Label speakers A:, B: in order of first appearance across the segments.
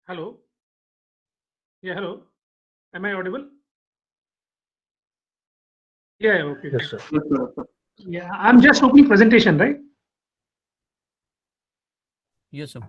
A: Hello. Yeah, hello. Am I audible? Yeah, okay.
B: Yes, sir.
A: Yeah, I'm just opening presentation, right?
C: Yes, sir.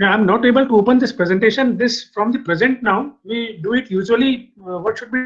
A: Yeah, I'm not able to open this presentation. This from the present now. We do it usually. What should be?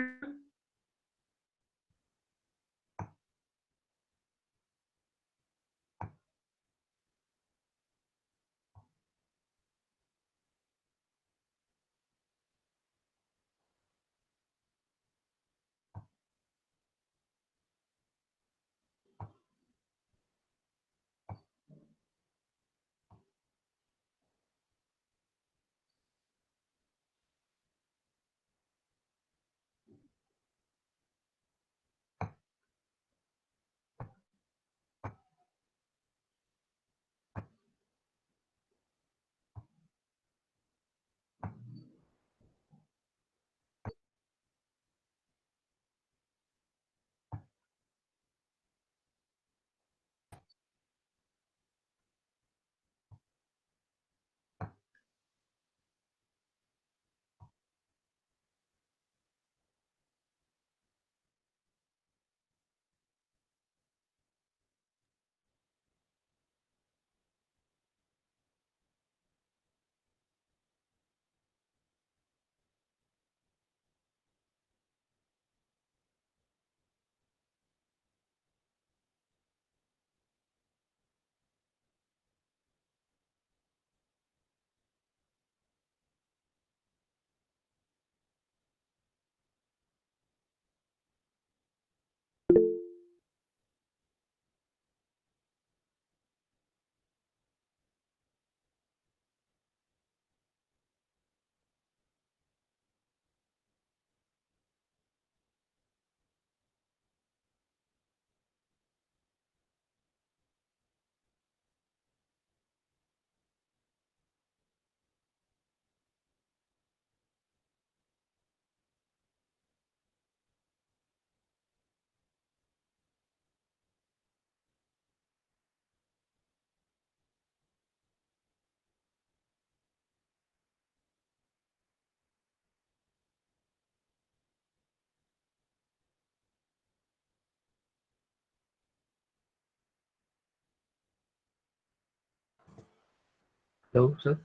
B: Hello, sir.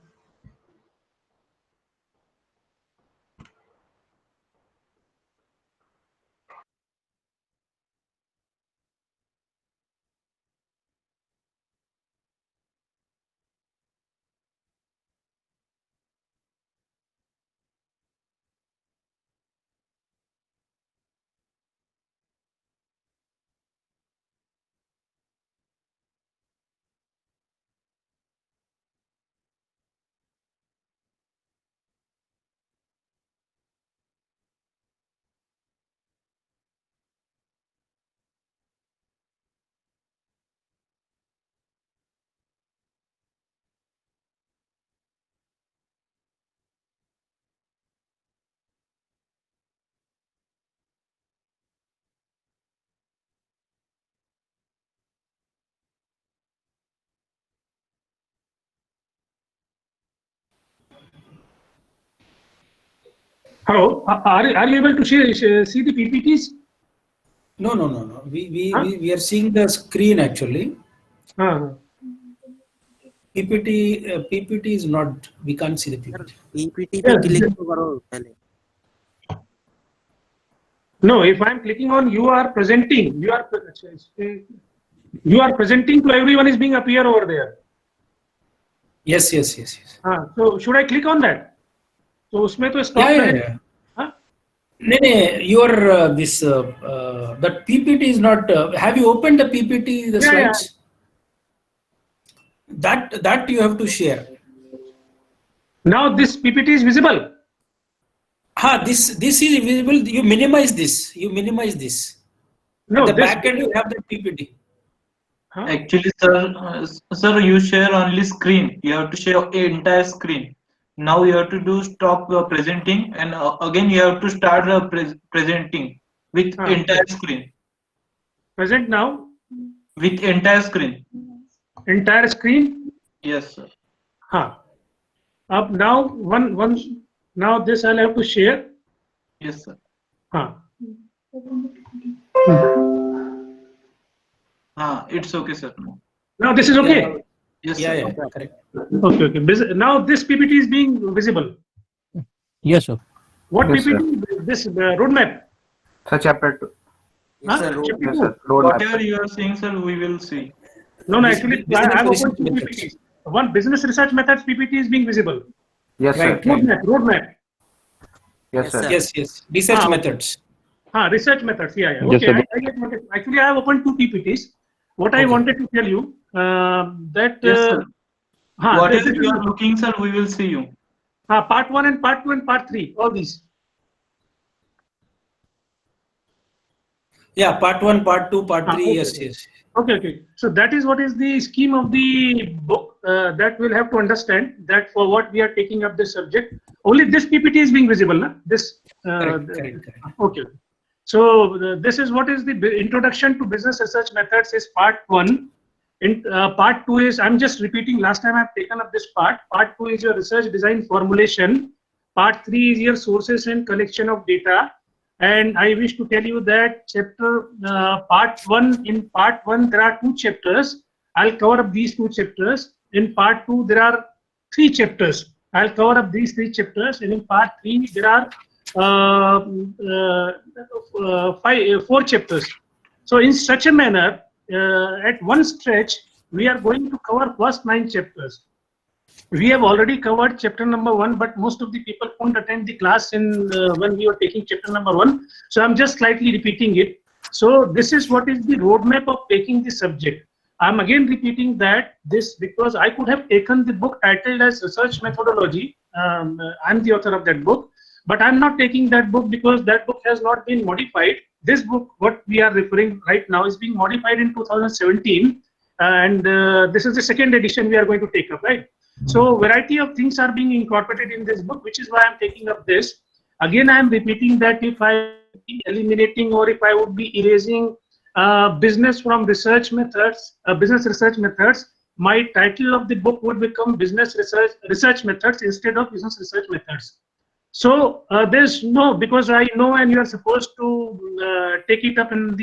A: Hello. Are you able to see the PPTs?
D: No.
A: Huh?
D: We are seeing the screen actually.
A: Uh,
D: PPT is not. We can't see the PPT.
E: PPT पे
A: Yes,
E: click
A: yes.
E: तो करो पहले.
A: No, if I'm clicking on you are presenting, you are presenting to everyone is being appear over there.
D: Yes.
A: So should I click on that? तो उसमें तो stock
D: Yeah.
A: हाँ?
D: No, your that PPT is not. Have you opened the PPT, the
A: Yeah, yeah.
D: slides? That you have to share.
A: Now this PPT is visible.
D: This is visible. You minimize this. You minimize this.
A: No,
D: At the
A: this
D: back end, you have the PPT.
A: huh?
B: Actually, sir, you share only screen. You have to share entire screen. Now you have to do stop presenting, and again you have to start presenting with entire screen.
A: Present now.
B: With entire screen.
A: Entire screen.
B: Yes, sir.
A: Huh. Up now one now this I'll have to share.
B: Yes, sir.
A: Huh.
B: It's okay, sir.
A: Now this is okay.
B: Yes,
D: Yeah,
B: sir.
D: yeah, correct.
A: Okay, okay. Now this PPT is being visible.
C: Yes, sir.
A: What
E: Yes, sir.
A: PPT? This roadmap.
E: Sir, chapter 2.
A: Huh?
B: Yes, sir.
A: Chapter
E: Yes,
A: two.
E: sir. Roadmap.
B: Whatever you are saying, sir, we will see.
A: No,
D: This-
A: actually,
D: business
A: I have
D: research
A: opened two
D: methods.
A: PPTs. One business research methods PPT is being visible.
E: Yes, sir.
D: Right, right.
A: Roadmap.
E: Yes, sir.
D: Yes, yes. Research
A: Ah,
D: methods.
A: Research methods. Yeah, yeah.
C: Yes,
A: Okay.
C: sir.
A: I get what actually, I have opened two PPTs. What I
D: Okay.
A: wanted to tell you that
B: Yes, sir.
A: this
B: Whatever
A: is,
B: you are looking, sir, we will see you.
A: part 1 and part 2 and part 3. All these.
D: Yeah, part 1, part 2, part 3.
A: Okay.
D: Yes, yes.
A: Okay, okay. So that is what is the scheme of the book that we'll have to understand that for what we are taking up this subject. Only this PPT is being visible, na? This.
D: Correct.
A: Okay. So this is what is the introduction to business research methods is part 1. In part 2 is, I'm just repeating, last time I've taken up this part. Part 2 is your research design formulation. Part 3 is your sources and collection of data. And I wish to tell you that part 1, in part 1 there are 2 chapters. I'll cover up these 2 chapters. In part 2 there are 3 chapters. I'll cover up these 3 chapters. And in part 3 there are 4 chapters. So in such a manner, at one stretch, we are going to cover first 9 chapters. We have already covered chapter number 1, but most of the people couldn't attend the class in when we were taking chapter number 1. So I'm just slightly repeating it. So this is what is the roadmap of taking the subject. I'm again repeating that this because I could have taken the book titled as Research Methodology. I'm the author of that book, but I'm not taking that book because that book has not been modified. This book, what we are referring right now, is being modified in 2017, and this is the second edition we are going to take up, right? So variety of things are being incorporated in this book, which is why I'm taking up this. Again, I'm repeating that if I be eliminating or if I would be erasing business from research methods, business research methods, my title of the book would become business research methods instead of business research methods. So there's no, because I know and you are supposed to take it up in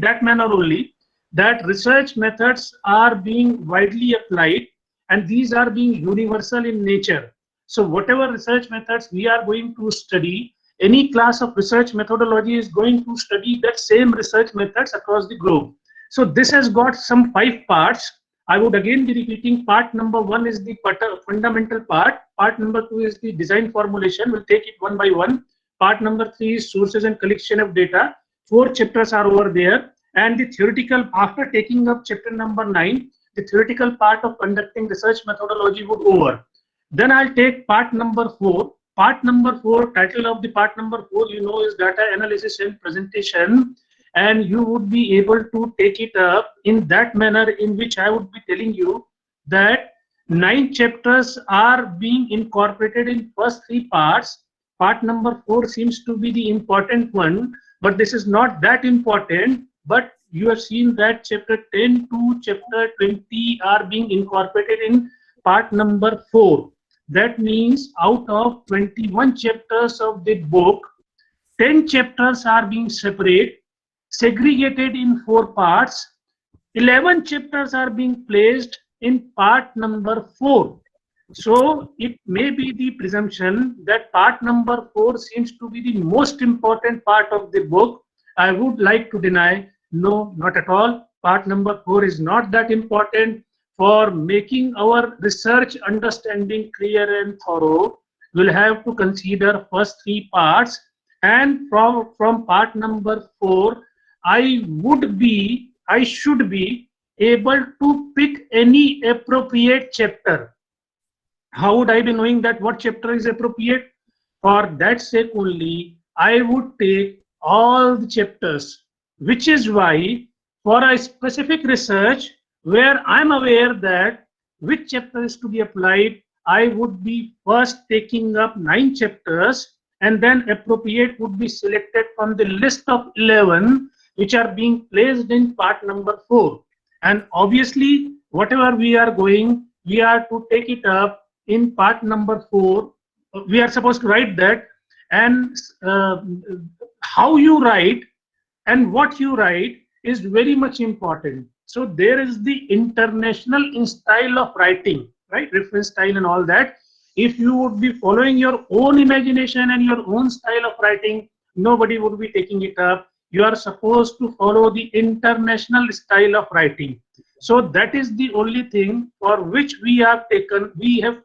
A: that manner only, that research methods are being widely applied and these are being universal in nature. So whatever research methods we are going to study, any class of research methodology is going to study that same research methods across the globe. So this has got some 5 parts. I would again be repeating, part number 1 is the fundamental part. Part number 2 is the design formulation. We'll take it one by one. Part number 3 is sources and collection of data. 4 chapters are over there. And the theoretical, after taking up chapter number 9, the theoretical part of conducting research methodology would over. Then I'll take part number 4. Part number 4, title of the part number 4, you know, is data analysis and presentation. And you would be able to take it up in that manner in which I would be telling you that 9 chapters are being incorporated in first 3 parts. Part number 4 seems to be the important one, but this is not that important. But you have seen that chapter 10 to chapter 20 are being incorporated in part number 4. That means out of 21 chapters of the book, 10 chapters are being segregated in 4 parts. 11 chapters are being placed in part number 4. So it may be the presumption that part number 4 seems to be the most important part of the book. I would like to deny, no, not at all. Part number 4 is not that important for making our research understanding clear and thorough. we'll have to consider first 3 parts, and from part number 4, I should be able to pick any appropriate chapter. How would I be knowing that what chapter is appropriate? For that sake only, I would take all the chapters, which is why for a specific research where I'm aware that which chapter is to be applied, I would be first taking up 9 chapters, and then appropriate would be selected from the list of 11 which are being placed in part number 4. And obviously, whatever we are going, we are to take it up in part number 4. We are supposed to write that, and how you write and what you write is very much important. So there is the international style of writing, right? Reference style and all that. If you would be following your own imagination and your own style of writing, nobody would be taking it up. You are supposed to follow the international style of writing. So that is the only thing for which we have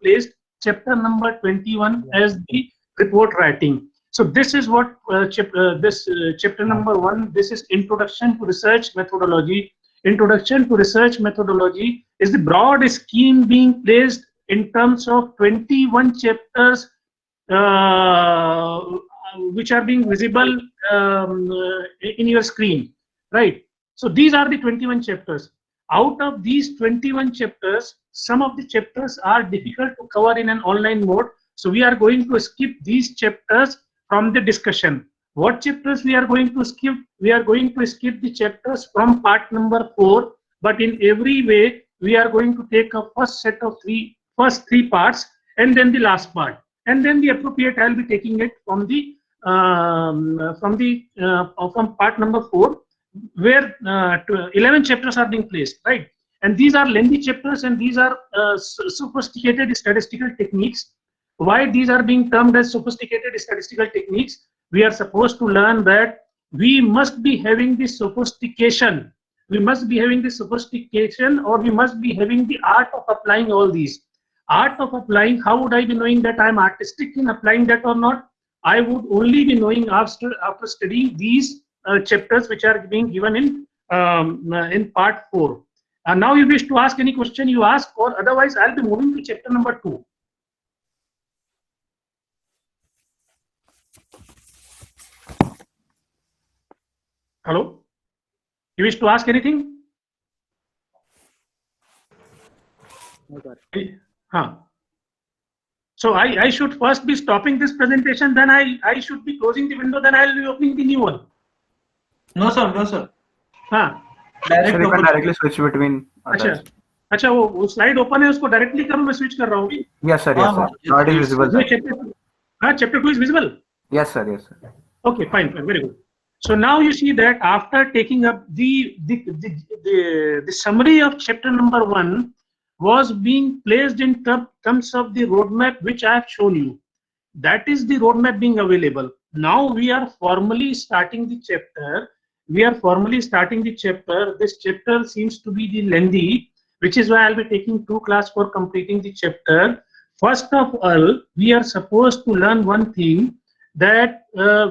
A: placed chapter number 21 as the report writing. So this is what chapter number 1, this is Introduction to Research Methodology. Introduction to Research Methodology is the broad scheme being placed in terms of 21 chapters which are being visible in your screen, right? So these are the 21 chapters. Out of these 21 chapters, some of the chapters are difficult to cover in an online mode. So we are going to skip these chapters from the discussion. What chapters we are going to skip? We are going to skip the chapters from part number 4, but in every way, we are going to take a first 3 parts, and then the last part, and then the appropriate I'll be taking it from part number 4, where 11 chapters are being placed, right? And these are lengthy chapters, and these are sophisticated statistical techniques. Why these are being termed as sophisticated statistical techniques? We are supposed to learn that we must be having the sophistication. We must be having the sophistication, or we must be having the art of applying all these. Art of applying, how would I be knowing that I'm artistic in applying that or not? I would only be knowing after studying these chapters which are being given in part 4. And now you wish to ask any question, you ask, or otherwise I'll be moving to chapter number 2. Hello? You wish to ask anything? Huh. So I should first be stopping this presentation, then I should be closing the window, then I'll be opening the new one.
B: No sir, no sir.
A: हाँ.
E: So you can directly switch between others.
A: अच्छा वो slide open है, उसको directly करूँ, मैं switch कर रहा हूँ.
E: Yes sir, yes sir. Not visible.
A: Chapter 2 is visible.
E: Yes sir, yes sir.
A: Okay, fine, very good. So now you see that after taking up the summary of chapter number 1 was being placed in terms of the roadmap which I have shown you. That is the roadmap being available. Now we are formally starting the chapter. This chapter seems to be the lengthy, which is why I'll be taking 2 classes for completing the chapter. First of all, we are supposed to learn one thing, that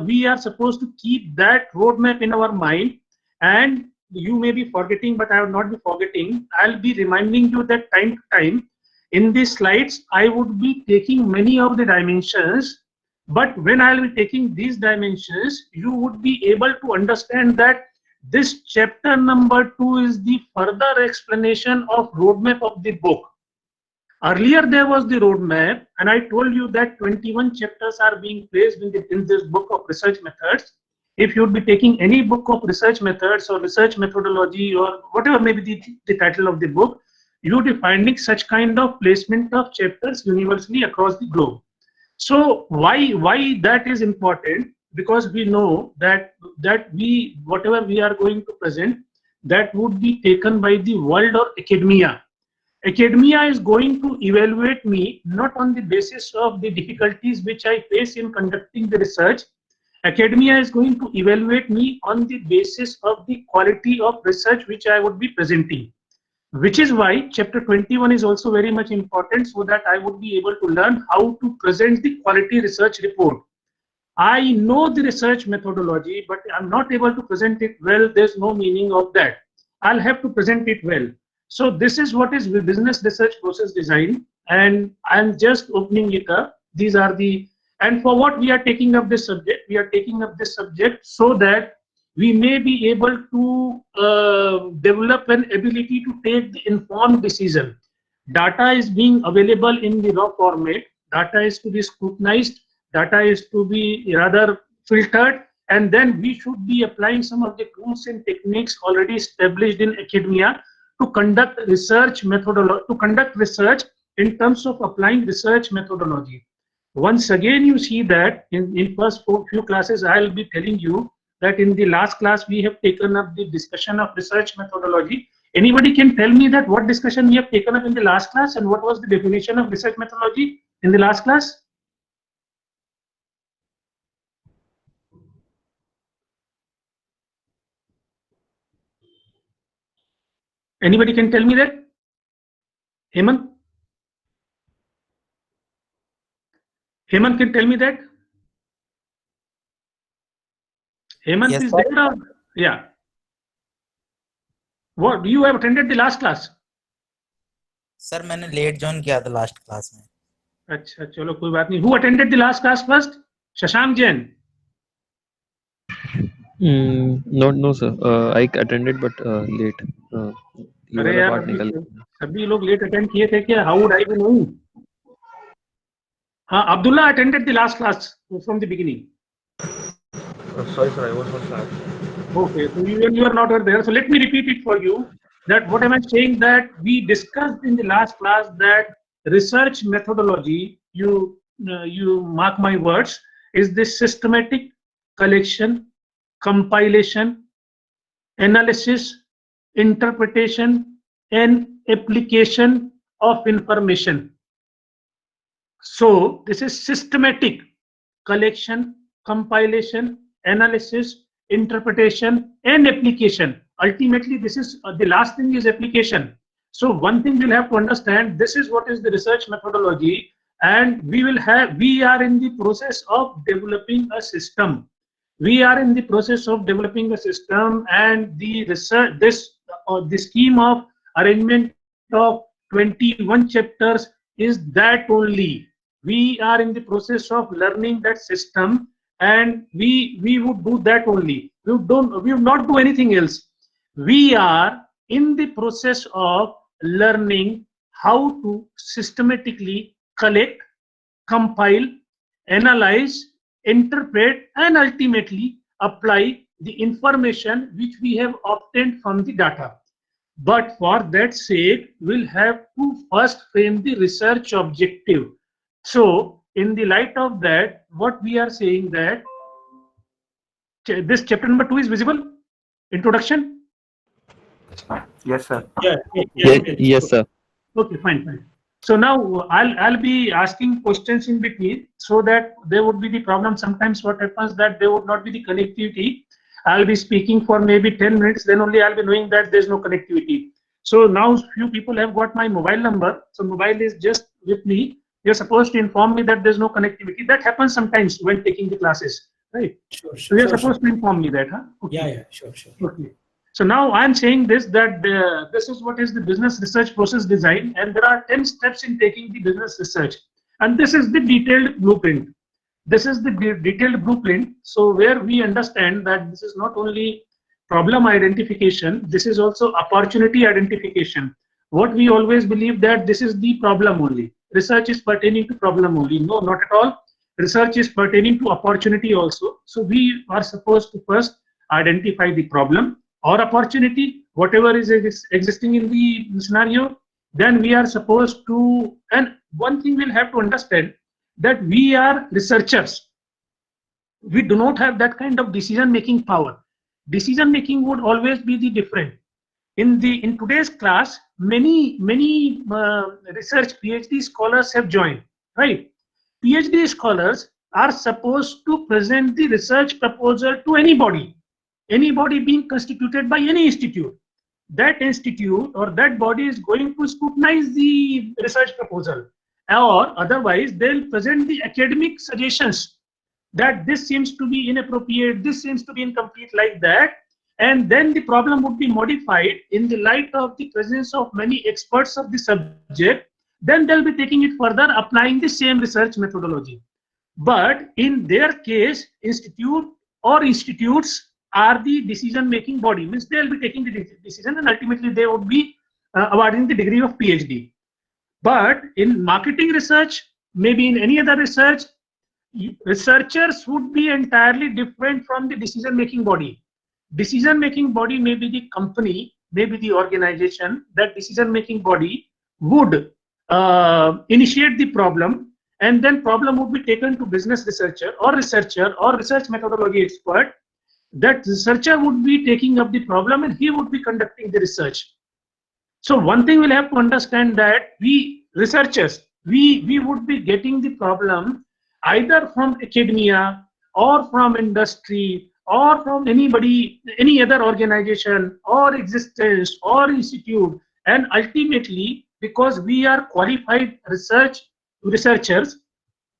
A: we are supposed to keep that roadmap in our mind, and you may be forgetting, but I will not be forgetting. I'll be reminding you that time to time in these slides I would be taking many of the dimensions, but when I'll be taking these dimensions, you would be able to understand that this chapter number 2 is the further explanation of roadmap of the book. Earlier there was the roadmap, and I told you that 21 chapters are being placed in this book of research methods. If you would be taking any book of research methods or research methodology or whatever may be the title of the book, you would be finding such kind of placement of chapters universally across the globe. So why that is important? Because we know that whatever we are going to present, that would be taken by the world or academia. Academia is going to evaluate me not on the basis of the difficulties which I face in conducting the research. Academia is going to evaluate me on the basis of the quality of research which I would be presenting. which is why chapter 21 is also very much important, so that I would be able to learn how to present the quality research report. I know the research methodology, but I'm not able to present it well. There's no meaning of that. I'll have to present it well. So this is what is business research process design, and I'm just opening it up. These are the, and for what we are taking up this subject, we are taking up this subject so that we may be able to develop an ability to take the informed decision. Data is being available in the raw format. Data is to be scrutinized. Data is to be rather filtered, and then we should be applying some of the tools and techniques already established in academia to conduct research methodology, to conduct research in terms of applying research methodology. Once again, you see that in first few classes, I'll be telling you that in the last class, we have taken up the discussion of research methodology. Anybody can tell me that what discussion we have taken up in the last class and what was the definition of research methodology in the last class? Anybody can tell me that? Hemant? Hemant can tell me that? Hemant
F: Yes,
A: is
F: sir.
A: there? Or? Yeah. What, do you have attended the last class?
F: Sir मैंने late join किया था last class में.
A: अच्छा चलो कोई बात नहीं. Who attended the last class first? Shashank Jain.
G: No, sir. I attended, but late. ये
A: अरे
G: वाला
A: यार
G: part निकल गया.
A: सभी लोग लेट अटेंड किए थे क्या? How would I be knowing? हाँ, Abdullah attended the last class from the beginning.
G: Sorry, sir. I was on class.
A: Okay, so you are not there. So let me repeat it for you. That what am I saying? That we discussed in the last class that research methodology, you mark my words, is the systematic collection, compilation, analysis, interpretation, and application of information. So this is systematic collection, compilation, analysis, interpretation, and application. Ultimately, this is the last thing is application. So one thing we'll have to understand, this is what is the research methodology, and we are in the process of developing a system. We are in the process of developing a system, and the research, the scheme of arrangement of 21 chapters is that only. We are in the process of learning that system, and we would do that only. We will not do anything else. We are in the process of learning how to systematically collect, compile, analyze, interpret, and ultimately apply the information which we have obtained from the data. But for that sake, we'll have to first frame the research objective. So in the light of that, what we are saying that this chapter number 2 is visible? Introduction?
E: Yes, sir.
G: Yes, sir.
A: Okay, fine. So now I'll be asking questions in between, so that there would be the problem. Sometimes what happens that there would not be the connectivity. I'll be speaking for maybe 10 minutes, then only I'll be knowing that there's no connectivity. So now few people have got my mobile number. So mobile is just with me. You're supposed to inform me that there's no connectivity. That happens sometimes when taking the classes, right?
D: Sure.
A: So you're supposed to inform me that, huh? Okay.
D: Yeah. Sure.
A: Okay. So now I'm saying this, that this is what is the business research process design, and there are 10 steps in taking the business research, and this is the detailed blueprint. This is the detailed blueprint. So where we understand that this is not only problem identification, this is also opportunity identification. What we always believe that this is the problem only. Research is pertaining to problem only. No, not at all. Research is pertaining to opportunity also. So we are supposed to first identify the problem or opportunity, whatever is existing in the scenario. Then we are supposed to, and one thing we'll have to understand, that we are researchers. We do not have that kind of decision-making power. Decision-making would always be the different. In today's class, many research PhD scholars have joined, right? PhD scholars are supposed to present the research proposal to anybody being constituted by any institute. that institute or that body is going to scrutinize the research proposal, or otherwise they'll present the academic suggestions that this seems to be inappropriate, this seems to be incomplete, like that. And then the problem would be modified in the light of the presence of many experts of the subject. Then they'll be taking it further, applying the same research methodology. But in their case, institute or institutes are the decision-making body, means they'll be taking the decision, and ultimately they would be awarding the degree of PhD. But in marketing research, maybe in any other research, researchers would be entirely different from the decision-making body. Decision-making body may be the company, may be the organization. That decision-making body would initiate the problem, and then problem would be taken to business researcher or research methodology expert. That researcher would be taking up the problem and he would be conducting the research. So one thing we'll have to understand, that we researchers, we would be getting the problem either from academia or from industry or from anybody, any other organization or existence or institute. And ultimately, because we are qualified researchers,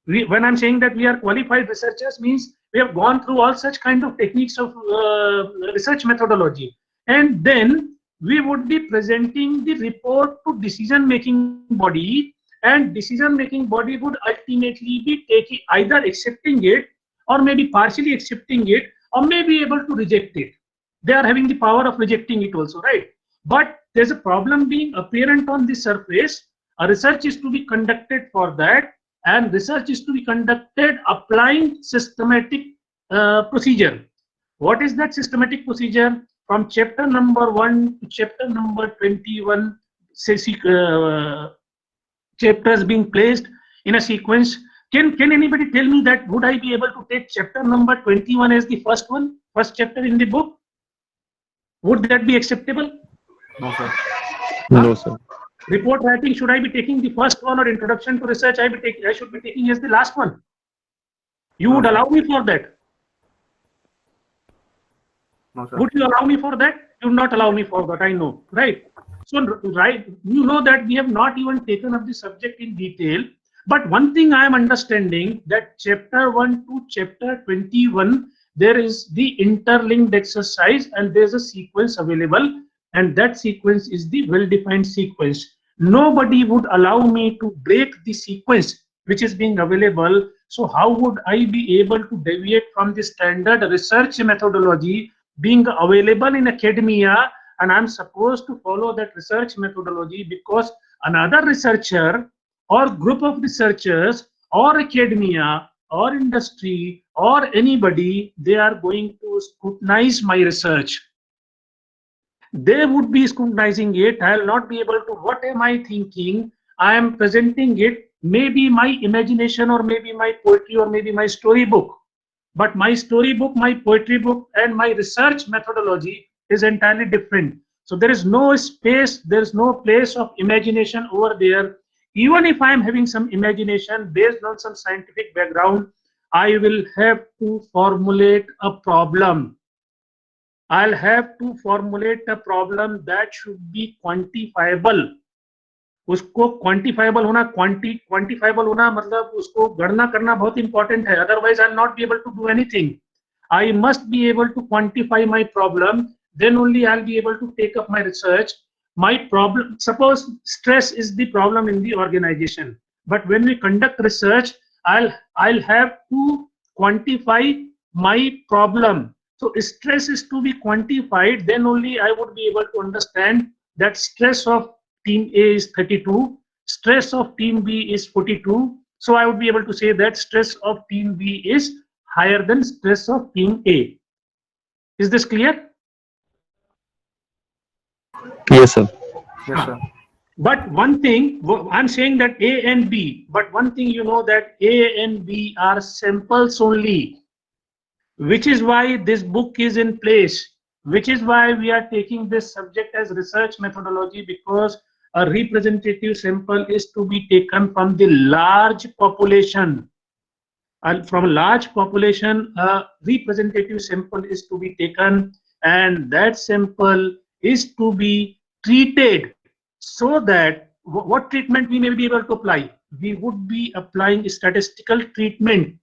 A: when I'm saying that we are qualified researchers, means we have gone through all such kind of techniques of research methodology, and then we would be presenting the report to decision-making body, and decision-making body would ultimately be taking, either accepting it or maybe partially accepting it, or may be able to reject it. They are having the power of rejecting it also, right? But there's a problem being apparent on the surface. A research is to be conducted for that, and research is to be conducted applying systematic procedure. What is that systematic procedure? From chapter number 1 to chapter number 21, chapters being placed in a sequence. Can anybody tell me that would I be able to take chapter number 21 as the first one, first chapter in the book? Would that be acceptable?
E: No, sir.
G: No, sir.
A: Report writing, should I be taking the first one, or introduction to research I should be taking as the last one? You would allow me for that?
E: No, sir.
A: Would you allow me for that? You would not allow me for that, I know, right? So, right, you know that we have not even taken up the subject in detail. But one thing I am understanding, that chapter 1 to chapter 21, there is the interlinked exercise and there's a sequence available, and that sequence is the well-defined sequence. Nobody would allow me to break the sequence which is being available. So how would I be able to deviate from the standard research methodology being available in academia, and I'm supposed to follow that research methodology because another researcher or group of researchers or academia or industry or anybody, they are going to scrutinize my research. They would be scrutinizing it. I'll not be able to, what am I thinking? I am presenting it, maybe my imagination or maybe my poetry or maybe my storybook. But my storybook, my poetry book, and my research methodology is entirely different. So there is no space, there is no place of imagination over there. Even if I am having some imagination based on some scientific background, I will have to formulate a problem. I'll have to formulate a problem that should be quantifiable. उसको quantifiable होना, quantifiable होना मतलब उसको गणना करना बहुत important है. Otherwise, I'll not be able to do anything. I must be able to quantify my problem. Then only I'll be able to take up my research. My problem, suppose stress is the problem in the organization, but when we conduct research, I'll have to quantify my problem. So stress is to be quantified. Then only I would be able to understand that stress of team A is 32, stress of team B is 42. So I would be able to say that stress of team B is higher than stress of team A. Is this clear?
G: Yes, sir.
E: Yes, sir.
A: But one thing, I'm saying that A and B, but one thing you know that A and B are samples only, which is why this book is in place, which is why we are taking this subject as research methodology, because a representative sample is to be taken from the large population. And from a large population, a representative sample is to be taken, and that sample is to be treated, so that what treatment we may be able to apply? We would be applying statistical treatment,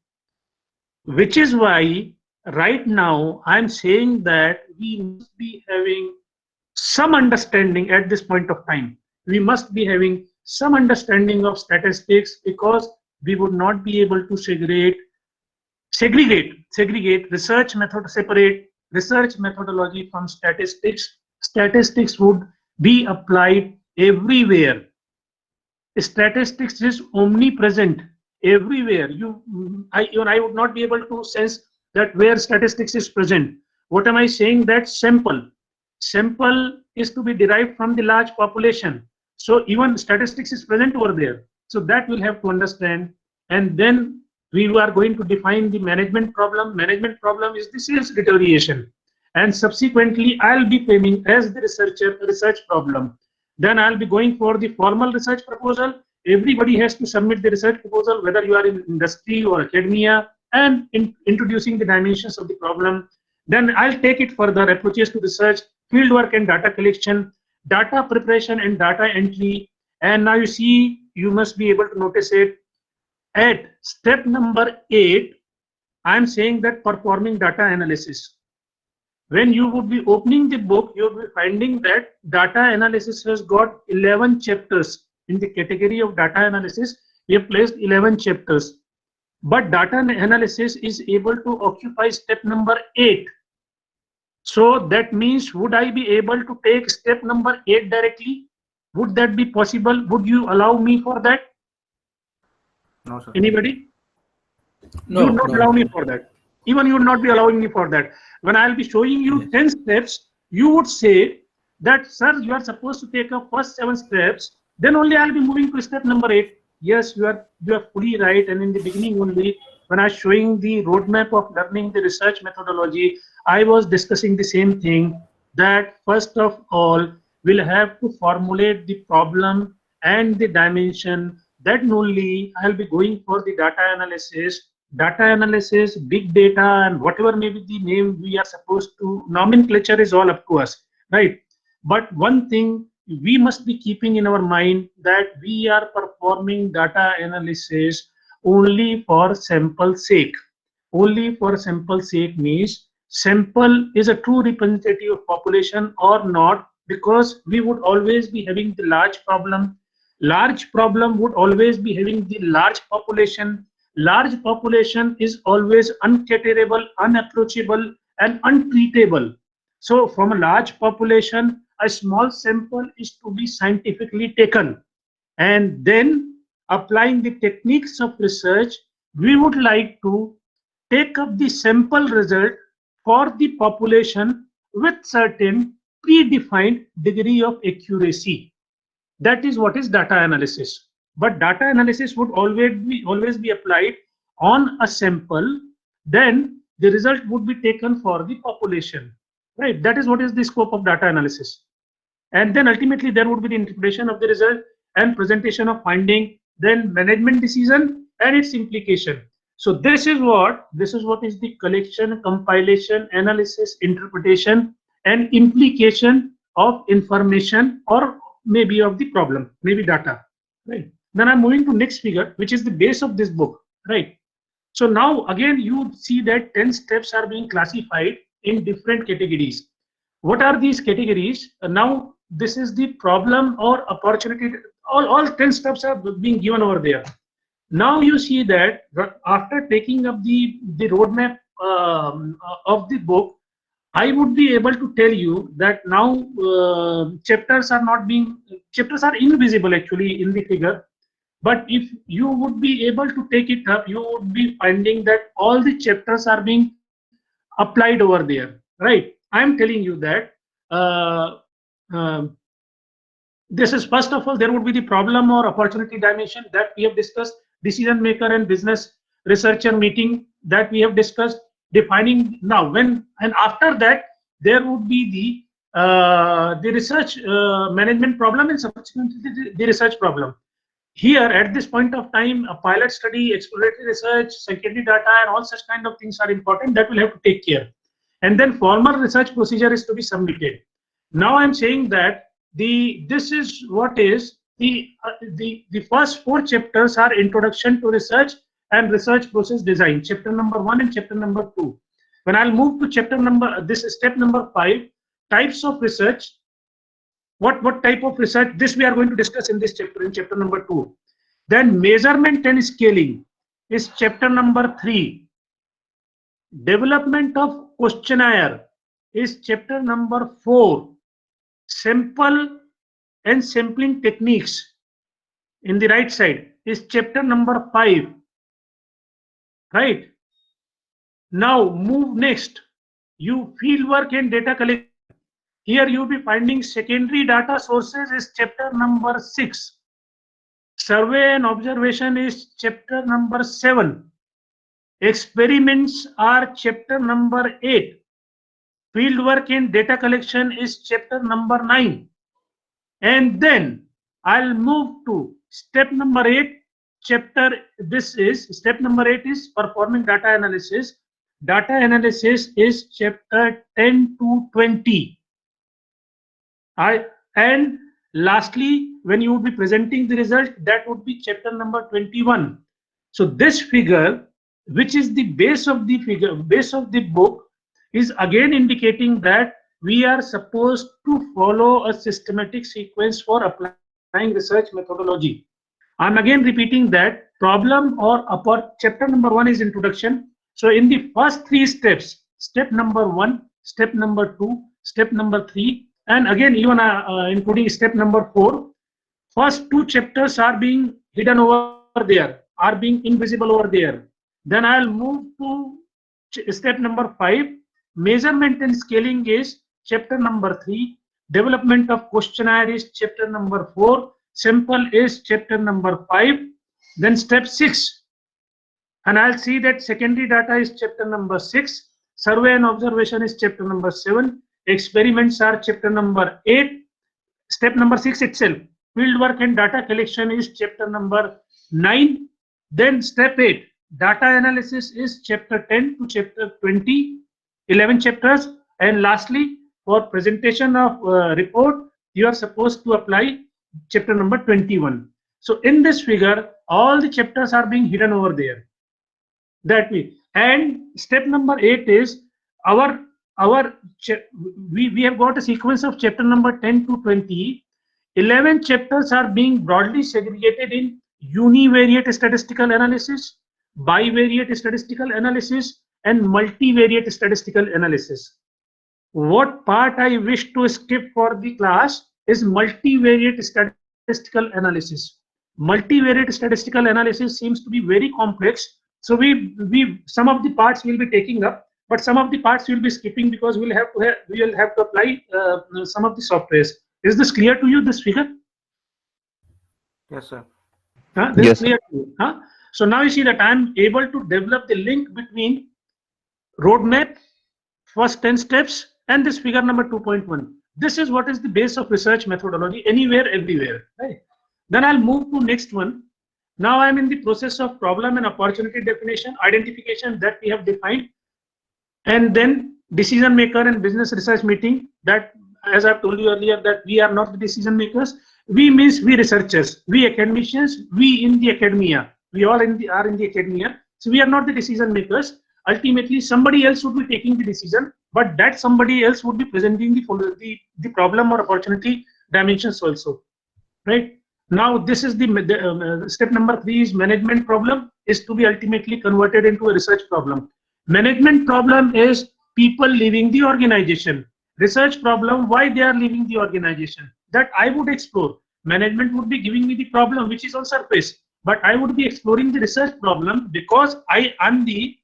A: which is why right now I'm saying that we must be having some understanding at this point of time. We must be having some understanding of statistics, because we would not be able to segregate research method, separate research methodology from statistics. Statistics would be applied everywhere. Statistics is omnipresent everywhere. I would not be able to sense that where statistics is present. What am I saying? That sample is to be derived from the large population. So even statistics is present over there. So that we'll have to understand. And then we are going to define the management problem. Management problem is the sales deterioration. And subsequently, I'll be framing as the researcher a research problem. Then I'll be going for the formal research proposal. Everybody has to submit the research proposal, whether you are in industry or academia, and introducing the dimensions of the problem. Then I'll take it further, approaches to research, fieldwork and data collection, data preparation and data entry. And now you see, you must be able to notice it. At step number 8, I'm saying that performing data analysis. When you would be opening the book, you'll be finding that data analysis has got 11 chapters. In the category of data analysis, we have placed 11 chapters. But data analysis is able to occupy step number 8. So that means, would I be able to take step number 8 directly? Would that be possible? Would you allow me for that?
E: No, sir.
A: Anybody?
D: No,
A: You would not
D: no.
A: allow me for that. Even you would not be allowing me for that. When I'll be showing you 10 steps, you would say that, sir, you are supposed to take up first 7 steps, then only I'll be moving to step number 8. Yes, you are fully right. And in the beginning only, when I was showing the roadmap of learning the research methodology, I was discussing the same thing, that first of all, we'll have to formulate the problem and the dimension. Then only I'll be going for the data analysis, big data, and whatever may be the name we are supposed to, nomenclature is all up to us, right? But one thing we must be keeping in our mind, that we are performing data analysis only for sample sake. Only for sample sake means sample is a true representative of population or not, because we would always be having the large problem. Large problem would always be having the large population. Large population is always uncaterable, unapproachable, and untreatable. So from a large population, a small sample is to be scientifically taken. And then, applying the techniques of research, we would like to take up the sample result for the population with certain predefined degree of accuracy. That is what is data analysis. But data analysis would always be applied on a sample. Then the result would be taken for the population, right? That is what is the scope of data analysis. And then ultimately there would be the interpretation of the result and presentation of finding, then management decision and its implication. So this is what is the collection, compilation, analysis, interpretation, and implication of information, or maybe of the problem, maybe data, right? Then I'm moving to next figure, which is the base of this book, right? So now again you see that 10 steps are being classified in different categories. What are these categories? Now this is the problem or opportunity. All 10 steps are being given over there. Now you see that after taking up the roadmap of the book, I would be able to tell you that now chapters are invisible actually in the figure. But if you would be able to take it up, you would be finding that all the chapters are being applied over there, right? I am telling you that this is, first of all, there would be the problem or opportunity dimension that we have discussed, decision maker and business researcher meeting that we have discussed, defining now when, and after that there would be the research management problem, and subsequently the research problem. Here at this point of time, a pilot study, exploratory research, secondary data, and all such kind of things are important that will have to take care. And then formal research procedure is to be submitted. Now I'm saying that this is what is the first 4 chapters are introduction to research and research process design, chapter number 1 and chapter number 2. When I'll move to this is step number 5, types of research. What type of research? This we are going to discuss in this chapter, in chapter number 2. Then measurement and scaling is chapter number 3. Development of questionnaire is chapter number 4. Sample and sampling techniques in the right side is chapter number 5. Right? Now move next. You fieldwork and data collection. Here you'll be finding secondary data sources is chapter number 6. Survey and observation is chapter number 7. Experiments are chapter number 8. Fieldwork and data collection is chapter number 9. And then I'll move to step number 8. Step number 8 is performing data analysis. Data analysis is chapter 10 to 20. And lastly, when you would be presenting the result, that would be chapter number 21. So this figure, which is the base of the book, is again indicating that we are supposed to follow a systematic sequence for applying research methodology. I'm again repeating that chapter number 1 is introduction. So in the first 3 steps, step number 1, step number 2, step number 3, and again even including step number 4, first 2 chapters are being hidden over there, are being invisible over there. Then I'll move to step number 5. Measurement and scaling is chapter number 3. Development of questionnaire is chapter number 4. Sample is chapter number 5. Then step 6. And I'll see that secondary data is chapter number 6. Survey and observation is chapter number 7. Experiments are chapter number 8. Step number 6 itself. Fieldwork and data collection is chapter number 9. Then step 8. Data analysis is chapter 10 to chapter 20. 11 chapters. And lastly, for presentation of report, you are supposed to apply chapter number 21. So in this figure, all the chapters are being hidden over there. That way. And step number 8 is we have got a sequence of chapter number 10 to 20. 11 chapters are being broadly segregated in univariate statistical analysis, bivariate statistical analysis, and multivariate statistical analysis. What part I wish to skip for the class is multivariate statistical analysis. Multivariate statistical analysis seems to be very complex. So some of the parts we'll be taking up, but some of the parts we'll be skipping because we will have to apply some of the softwares. Is this clear to you, this figure?
E: Yes, sir.
A: This
G: Yes,
A: is clear to you? So now you see that I'm able to develop the link between roadmap, first 10 steps, and this figure number 2.1. This is what is the base of research methodology anywhere, everywhere. Right? Then I'll move to next one. Now I'm in the process of problem and opportunity definition, identification that we have defined, and then decision maker and business research meeting. That, as I've told you earlier, that we are not the decision makers. We means we researchers, we academicians, we in the academia. We all are in the academia. So we are not the decision makers. Ultimately, somebody else would be taking the decision, but that somebody else would be presenting the problem or opportunity dimensions also. Right? Now, this is the step number 3 is management problem is to be ultimately converted into a research problem. Management problem is people leaving the organization. Research problem, why they are leaving the organization. That I would explore. Management would be giving me the problem which is on surface, but I would be exploring the research problem because I'm the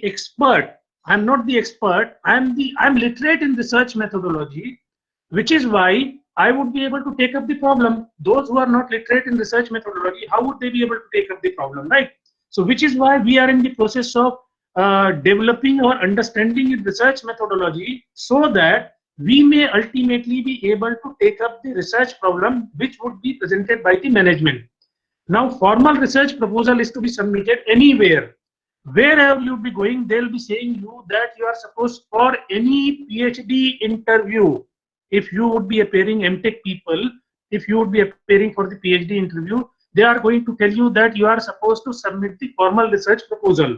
A: expert. I'm not the expert. I'm literate in research methodology, which is why I would be able to take up the problem. Those who are not literate in research methodology, how would they be able to take up the problem, right? So which is why we are in the process of developing our understanding in research methodology so that we may ultimately be able to take up the research problem which would be presented by the management. Now, formal research proposal is to be submitted anywhere. Wherever you'll be going, they'll be saying you that you are supposed for any PhD interview. if you would be appearing MTech people, if you would be appearing for the PhD interview, they are going to tell you that you are supposed to submit the formal research proposal,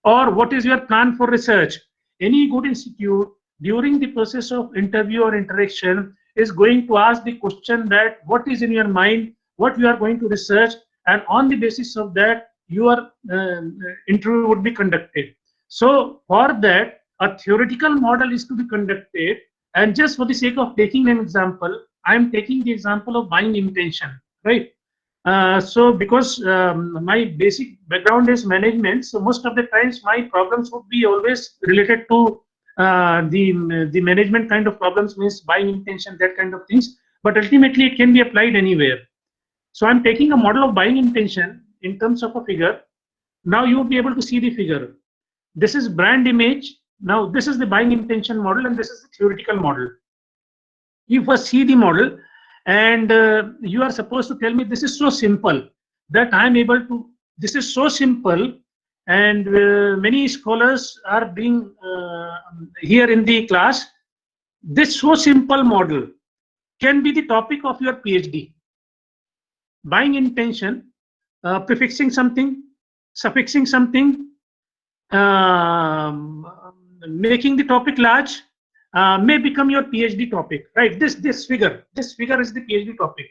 A: or what is your plan for research. Any good institute during the process of interview or interaction is going to ask the question that what is in your mind, what you are going to research, and on the basis of that your interview would be conducted. So for that, a theoretical model is to be conducted. And just for the sake of taking an example, I am taking the example of buying intention, right? So because my basic background is management, so most of the times my problems would be always related to the management kind of problems, means buying intention, that kind of things. But ultimately it can be applied anywhere. So I'm taking a model of buying intention in terms of a figure. Now you will be able to see the figure. This is brand image. Now this is the buying intention model, and this is the theoretical model. You first see the model, and you are supposed to tell me this is so simple that I am able to. This is so simple, and many scholars are being here in the class. This so simple model can be the topic of your PhD. Buying intention, prefixing something, suffixing something, making the topic large, may become your PhD topic, right? This figure is the PhD topic.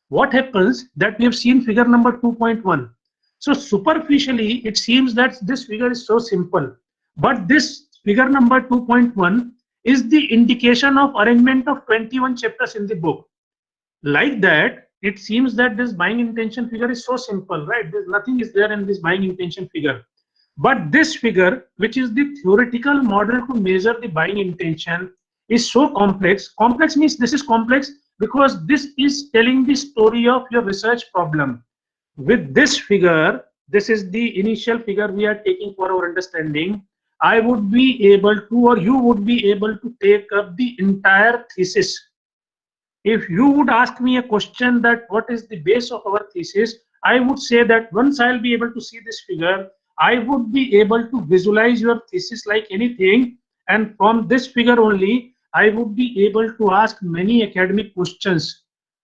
A: What happens that we have seen figure number 2.1. So superficially, it seems that this figure is so simple, but this figure number 2.1 is the indication of arrangement of 21 chapters in the book. Like that, it seems that this buying intention figure is so simple, right? There's nothing is there in this buying intention figure. But this figure, which is the theoretical model to measure the buying intention, is so complex. Complex means this is complex because this is telling the story of your research problem. With this figure, this is the initial figure we are taking for our understanding. I would be able to, or you would be able to take up the entire thesis. If you would ask me a question that what is the base of our thesis, I would say that once I'll be able to see this figure, I would be able to visualize your thesis like anything, and from this figure only, I would be able to ask many academic questions.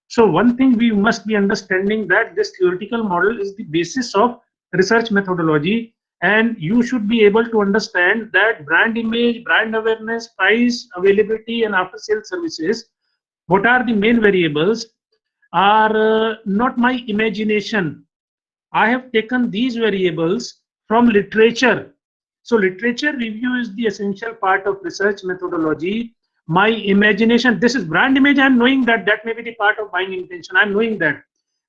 A: So one thing we must be understanding that this theoretical model is the basis of research methodology, and you should be able to understand that brand image, brand awareness, price, availability, and after sales services, what are the main variables, are not my imagination. I have taken these variables from literature. So literature review is the essential part of research methodology. My imagination, this is brand image, I'm knowing that that may be the part of buying intention, I'm knowing that.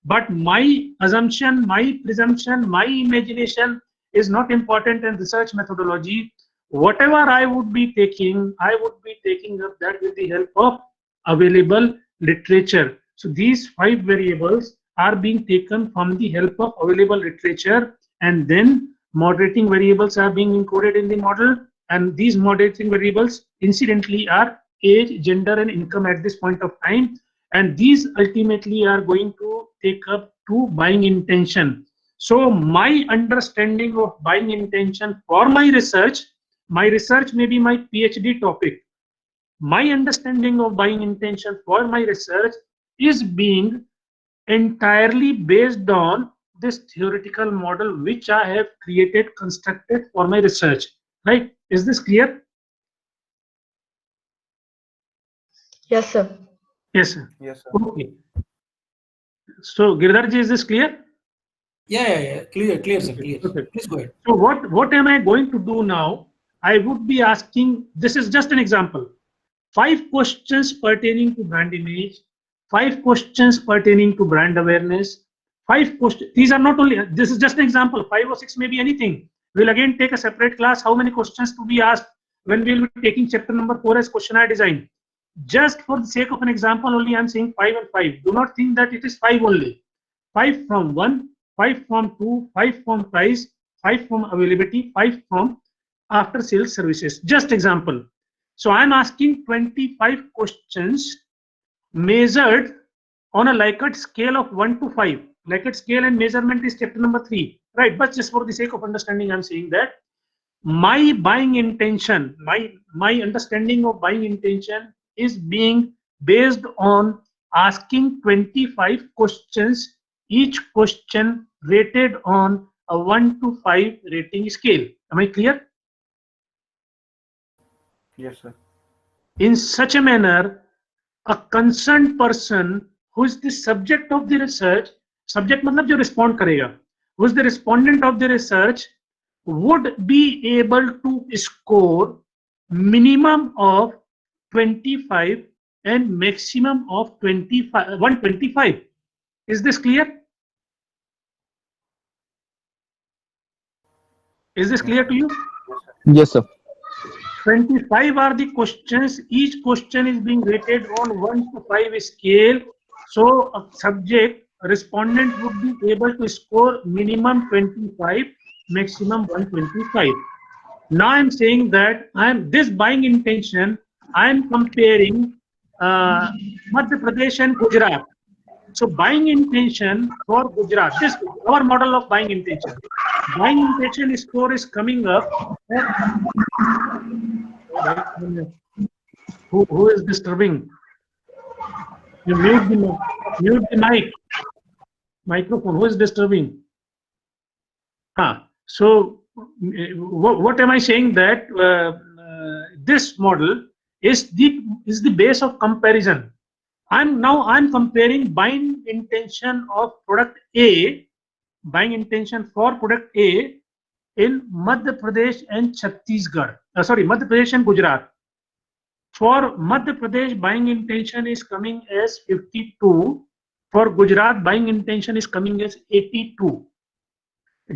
A: But my assumption, my presumption, my imagination is not important in research methodology. Whatever I would be taking up that with the help of available literature. So these 5 variables are being taken from the help of available literature, and then moderating variables are being encoded in the model, and these moderating variables incidentally are age, gender, and income at this point of time, and these ultimately are going to take up to buying intention. So my understanding of buying intention for my research may be my PhD topic. My understanding of buying intention for my research is being entirely based on this theoretical model which I have created, constructed for my research, right? Is this clear?
H: Yes, sir.
A: Yes, sir.
E: Yes, sir.
A: Okay. So Girdharji, is this clear?
D: Yeah. Clear, sir. Clear.
A: Okay.
D: Please go ahead.
A: So what am I going to do now? I would be asking, this is just an example, 5 questions pertaining to brand image, 5 questions pertaining to brand awareness, 5 questions. These are not only, this is just an example, 5 or 6 may be anything. We'll again take a separate class, how many questions to be asked when we'll be taking chapter number 4 as questionnaire design. Just for the sake of an example only, I'm saying 5 and 5. Do not think that it is 5 only. 5 from 1, 5 from 2, 5 from price, 5 from availability, 5 from after sales services. Just example. So I'm asking 25 questions measured on a Likert scale of 1 to 5. Likert scale and measurement is chapter number 3, right? But just for the sake of understanding, I'm saying that my buying intention, my understanding of buying intention is being based on asking 25 questions, each question rated on a 1 to 5 rating scale. Am I clear?
E: Yes, sir.
A: In such a manner, a concerned person who is the subject of the research, subject मतलब जो respond करेगा, who is the respondent of the research, would be able to score minimum of 25 and maximum of 25, 125. Is this clear? Is this clear to you?
G: Yes, sir.
A: 25 are the questions. Each question is being rated on 1 to 5 scale. So a subject, a respondent would be able to score minimum 25, maximum 125. Now I'm saying that this buying intention, I'm comparing Madhya Pradesh and Gujarat. So buying intention for Gujarat, this is our model of buying intention. Buying intention score is coming up. Who is disturbing? You mute the mic. Microphone. Who is disturbing? So what am I saying? That this model is the base of comparison. I'm comparing buying intention of product A, buying intention for product A in Madhya Pradesh and Chhattisgarh. Madhya Pradesh and Gujarat. For Madhya Pradesh, buying intention is coming as 52. For Gujarat, buying intention is coming as 82.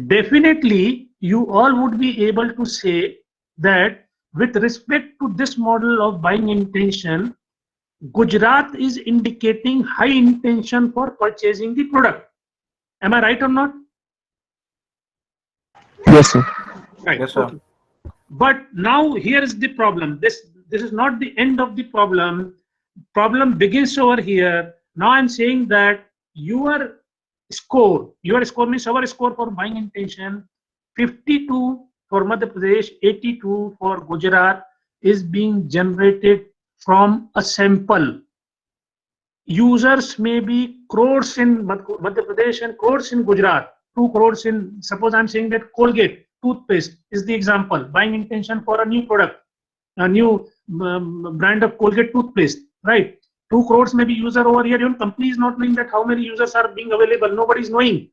A: Definitely, you all would be able to say that with respect to this model of buying intention, Gujarat is indicating high intention for purchasing the product. Am I right or not?
G: Yes, sir.
A: Right.
E: Yes, sir.
A: Okay. But now here is the problem. This is not the end of the problem. Problem begins over here. Now I'm saying that your score means our score for buying intention, 52 for Madhya Pradesh, 82 for Gujarat, is being generated from a sample. Users may be crores in Madhya Pradesh and crores in Gujarat, 2 crores in, suppose I'm saying that Colgate toothpaste is the example, buying intention for a new product, a new brand of Colgate toothpaste, right? 2 crores maybe user over here. Even company is not knowing that how many users are being available. Nobody is knowing.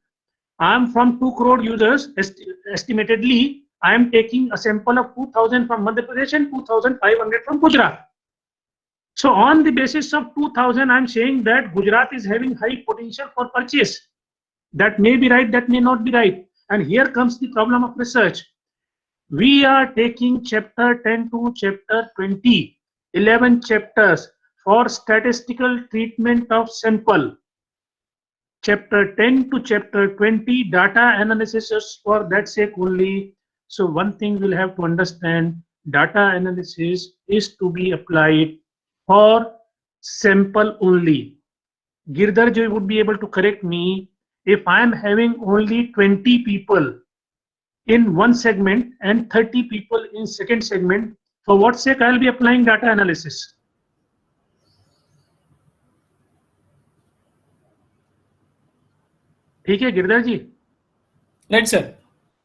A: I am from 2 crore users, estimatedly, I am taking a sample of 2,000 from Madhya Pradesh and 2,500 from Gujarat. So on the basis of 2,000, I'm saying that Gujarat is having high potential for purchase. That may be right, that may not be right. And here comes the problem of research. We are taking chapter 10 to chapter 20, 11 chapters for statistical treatment of sample. Chapter 10 to chapter 20, data analysis is for that sake only. So one thing we'll have to understand, data analysis is to be applied for sample only. Girdhar would be able to correct me if I am having only 20 people in one segment and 30 people in second segment. For what sake I will be applying data analysis? ठीक है गिरधर जी?
D: Right, sir.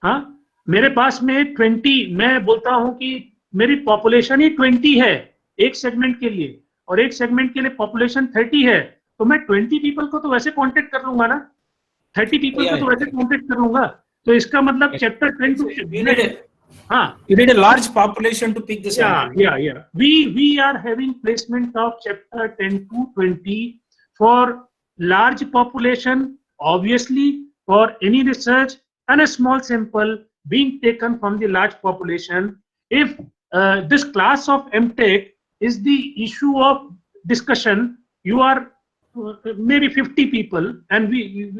A: हाँ, मेरे पास में 20, मैं बोलता हूं कि मेरी पॉपुलेशन ही 20 है एक सेगमेंट के लिए, और एक सेगमेंट के लिए पॉपुलेशन 30 है, तो मैं 20 पीपल को तो वैसे कांटेक्ट कर लूंगा ना, 30 पीपल को तो वैसे कांटेक्ट कर लूंगा. तो इसका मतलब chapter 10
D: you need a large population to pick the sample.
A: Yeah. We are having placement of chapter 10 to 20 for large population, obviously for any research, and a small sample being taken from the large population. If this class of MTech is the issue of discussion, you are maybe 50 people, and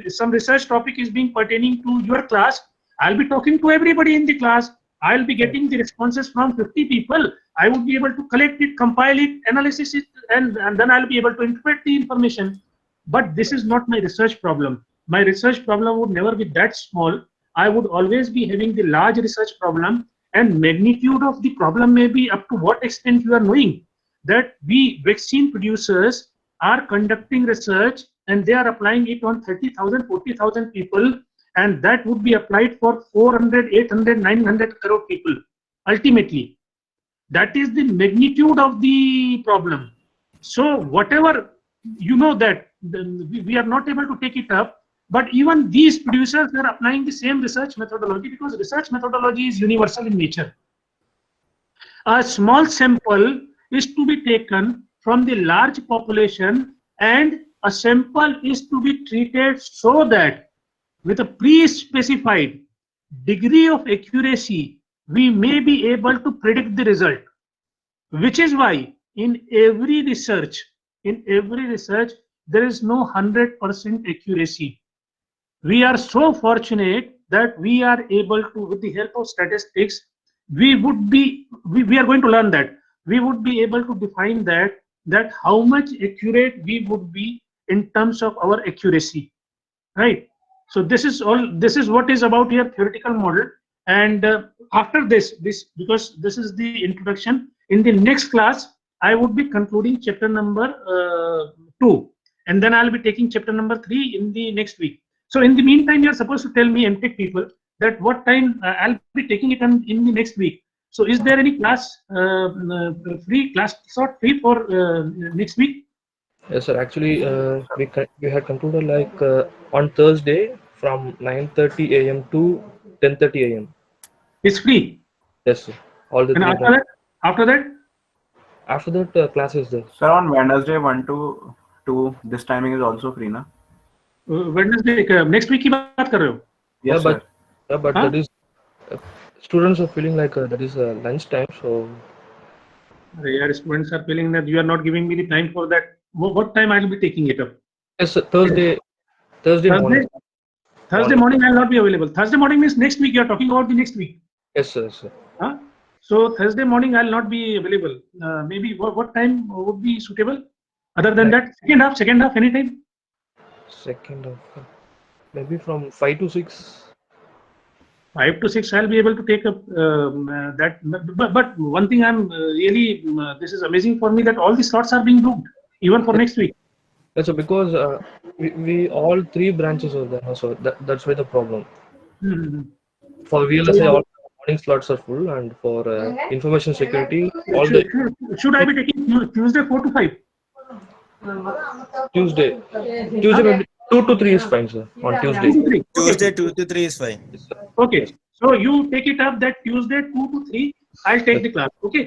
A: some research topic is being pertaining to your class. I'll be talking to everybody in the class. I'll be getting the responses from 50 people. I would be able to collect it, compile it, analysis it, and then I'll be able to interpret the information. But this is not my research problem. My research problem would never be that small. I would always be having the large research problem, and magnitude of the problem may be up to what extent you are knowing. that we vaccine producers are conducting research and they are applying it on 30,000, 40,000 people, and that would be applied for 400, 800, 900 crore people. Ultimately, that is the magnitude of the problem. So whatever, you know that we are not able to take it up, but even these producers are applying the same research methodology because research methodology is universal in nature. A small sample is to be taken from the large population, and a sample is to be treated so that with a pre-specified degree of accuracy, we may be able to predict the result. Which is why in every research, there is no 100% accuracy. We are so fortunate that we are able to, with the help of statistics, we are going to learn that. We would be able to define that how much accurate we would be in terms of our accuracy, right? So this is what is about your theoretical model. And after this, because this is the introduction, in the next class, I would be concluding chapter number 2, and then I'll be taking chapter number 3 in the next week. So in the meantime, you're supposed to tell me, MTech people, that what time I'll be taking it in the next week. So is there any class slot free for next week?
I: Yes, sir. Actually, we had concluded like on Thursday from 9:30 a.m. to 10:30 a.m.
A: It's free.
I: Yes, sir. All the
A: And
I: three.
A: after that,
I: After that, class is there.
E: Sir, on Wednesday 1 to 2, this timing is also free, na?
A: Wednesday, next week की बात कर रहे हो?
E: Yes,
I: Yeah,
E: sir.
I: but
A: Huh?
I: that is students are feeling like that is lunch time. So
A: Your students are feeling that you are not giving me the time for that. What time I will be taking it up?
I: yes, sir, Thursday morning.
A: Thursday morning I will not be available. Thursday morning means next week. You are talking about the next week.
I: Yes, sir. Yes, sir.
A: Huh? So Thursday morning I will not be available. Maybe what time would be suitable? Other than that, second half, anytime.
I: Second of maybe from 5 to 6.
A: 5 to 6 I'll be able to take up that. But one thing I'm really, this is amazing for me that all the slots are being booked even for next week.
I: Yes, sir, because we all three branches are there, so that's why the problem.
A: Mhm.
I: For VLSI, all morning slots are full, and for information security, all the
A: Should I be taking Tuesday 4 to 5?
I: Tuesday maybe 2 to 3 is fine, sir. On Tuesday.
A: 2 to 3.
F: Tuesday 2 to 3 is fine.
I: Yes, sir.
A: Okay. So you take it up that Tuesday 2 to 3. I'll take the class. Okay.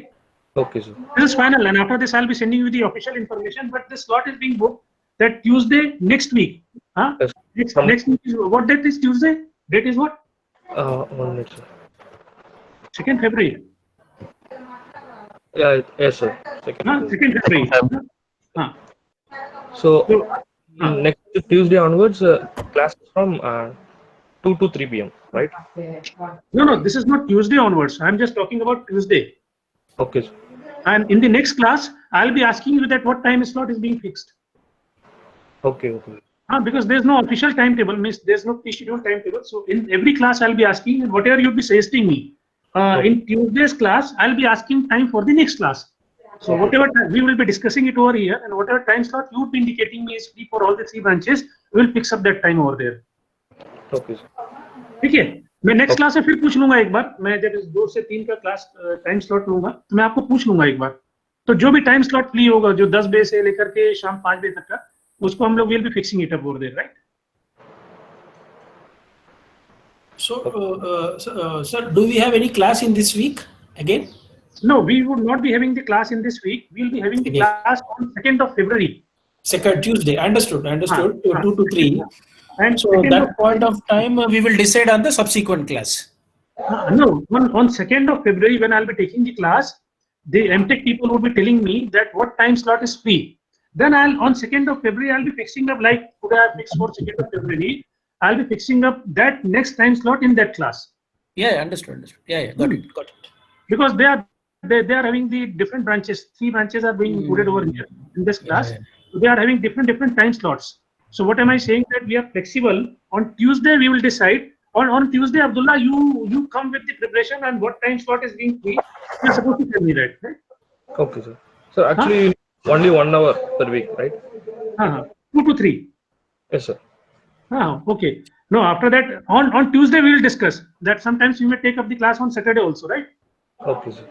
I: Okay, sir.
A: This is final, and after this I'll be sending you the official information. But this slot is being booked that Tuesday next week. Huh?
I: Yes.
A: Next week is what date is Tuesday? Date is what?
I: 1 minute, sir.
A: 2nd February.
I: Yeah, yes, sir. Second.
A: 2nd February. Huh.
I: So
A: So,
I: next Tuesday onwards, class is from 2 to 3 p.m. Right?
A: no, this is not Tuesday onwards. I'm just talking about Tuesday.
I: Okay, sir.
A: And in the next class, I'll be asking you that what time slot is being fixed.
I: Okay.
A: Because there's no official timetable, means there's no pre-scheduled timetable. So in every class, I'll be asking, and whatever you'll be suggesting me. In Tuesday's class, I'll be asking time for the next class. So whatever time, we will be discussing it over here, and whatever time slot you would be indicating me is free for all the 3 branches, we will fix up that time over there.
I: Okay, sir.
A: ठीक है, मैं next class से फिर पूछ लूंगा एक बार. मैं जब 2 से 3 का क्लास टाइम स्लॉट लूंगा तो मैं आपको पूछ लूंगा एक बार. तो जो भी टाइम स्लॉट फ्री होगा, जो 10 बजे से लेकर के शाम 5 बजे तक का, उसको हम लोग will be fixing it up over there, right?
D: So, sir, do we have any class in this week again?
A: No, we would not be having the class in this week. We will be having the
D: Okay.
A: class on 2nd of February.
D: Second Tuesday. Understood. 2 to 3.
A: And
D: So
A: 2nd
D: that point of time, we will decide on the subsequent class.
A: No, on 2nd of February, when I'll be taking the class, the MTech people will be telling me that what time slot is free. Then on 2nd of February, I'll be fixing up, like today I fixed for 2nd of February, I'll be fixing up that next time slot in that class.
D: Yeah, understood. Yeah, got it.
A: Because they are having the different branches. 3 branches are being included over here in this class.
D: Yeah.
A: So they are having different time slots. So what am I saying? That we are flexible. On Tuesday we will decide. On Tuesday, Abdullah, you come with the preparation and what time slot is being free. You're supposed to tell me that, right?
I: Okay, sir. So actually, only 1 hour per week, right?
A: 2 to 3.
I: Yes, sir.
A: Okay. No, after that, on Tuesday we will discuss that. Sometimes you may take up the class on Saturday also, right?
I: Okay, sir.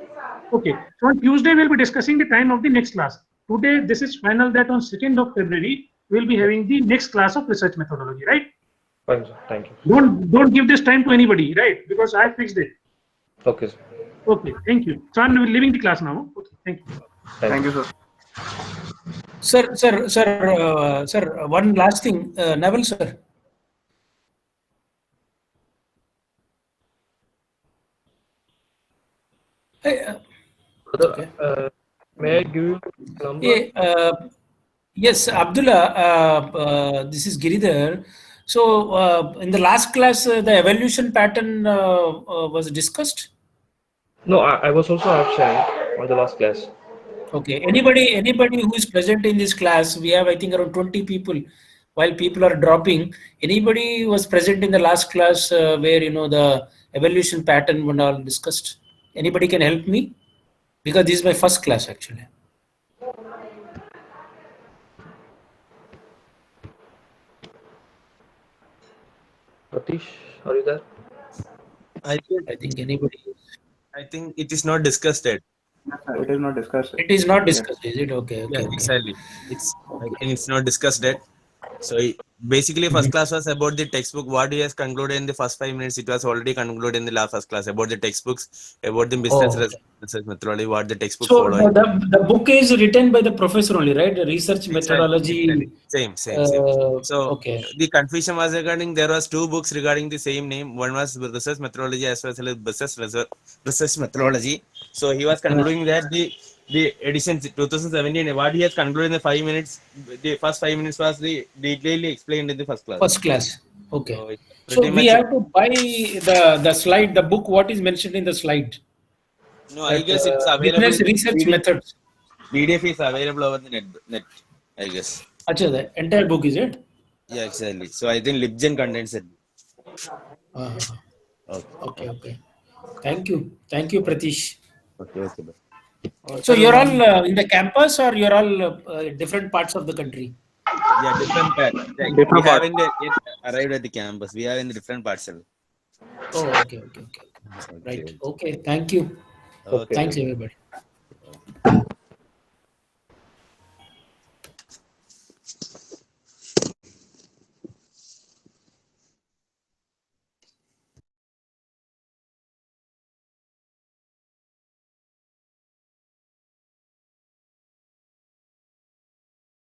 A: Okay. So on Tuesday we'll be discussing the time of the next class. Today this is final, that on 2nd of February we'll be having the next class of research methodology, right?
I: Fine, sir. Thank you.
A: Don't give this time to anybody, right? Because I fixed it.
I: Okay, sir.
A: Okay. Thank you. So I'm leaving the class now. Okay. Thank you.
E: Thank you, sir.
D: Sir, one last thing, Naval sir. Hey,
I: Brother,
D: okay.
I: may I give you number?
D: Yes, Abdullah, this is Giridhar. So, in the last class, the evaluation pattern was discussed.
I: No, I was also absent on the last class.
D: Okay. Anybody who is present in this class, we have, I think, around 20 people. While people are dropping, anybody who was present in the last class where the evaluation pattern was all discussed? Anybody can help me? Because this is my first class actually.
I: Pratish, are you there?
J: I
D: think anybody.
J: think it is not discussed yet.
E: Yes, sir. It is not discussed.
D: It is not discussed, is it? Okay.
J: Yeah,
D: Okay.
J: exactly. I think it's not discussed yet. So basically, first class was about the textbook. What he has concluded in the first 5 minutes, it was already concluded in the last first class about the textbooks, about the business research methodology, what the textbook
D: So
J: following.
D: the book is written by the professor only, right? The research methodology.
J: Same. So
D: Okay.
J: the confusion was regarding, there was 2 books regarding the same name. One was research methodology as well as business research methodology. So he was concluding that the edition 2017, what he has concluded in the 5 minutes, the first 5 minutes was the detailedly explained in the first class.
D: First class. Okay.
J: So, it's
D: So
J: pretty
D: we
J: much-
D: have to buy the slide, the book. What is mentioned in the slide?
J: No, I guess it's available.
D: Business
J: in the
D: research
J: PDF.
D: methods.
J: PDF is available over the net, I guess.
D: Acha, the entire book is it?
J: Yeah, exactly. So I think LibGen contains it.
D: Okay. Thank you, Pratish.
J: Okay.
D: So you're all in the campus, or you're all different parts of the country?
J: Yeah, different parts. We haven't yet arrived at the campus. We are in the different parts.
D: Oh, okay. Right. Okay. Thank you.
J: Okay.
D: Thanks, everybody.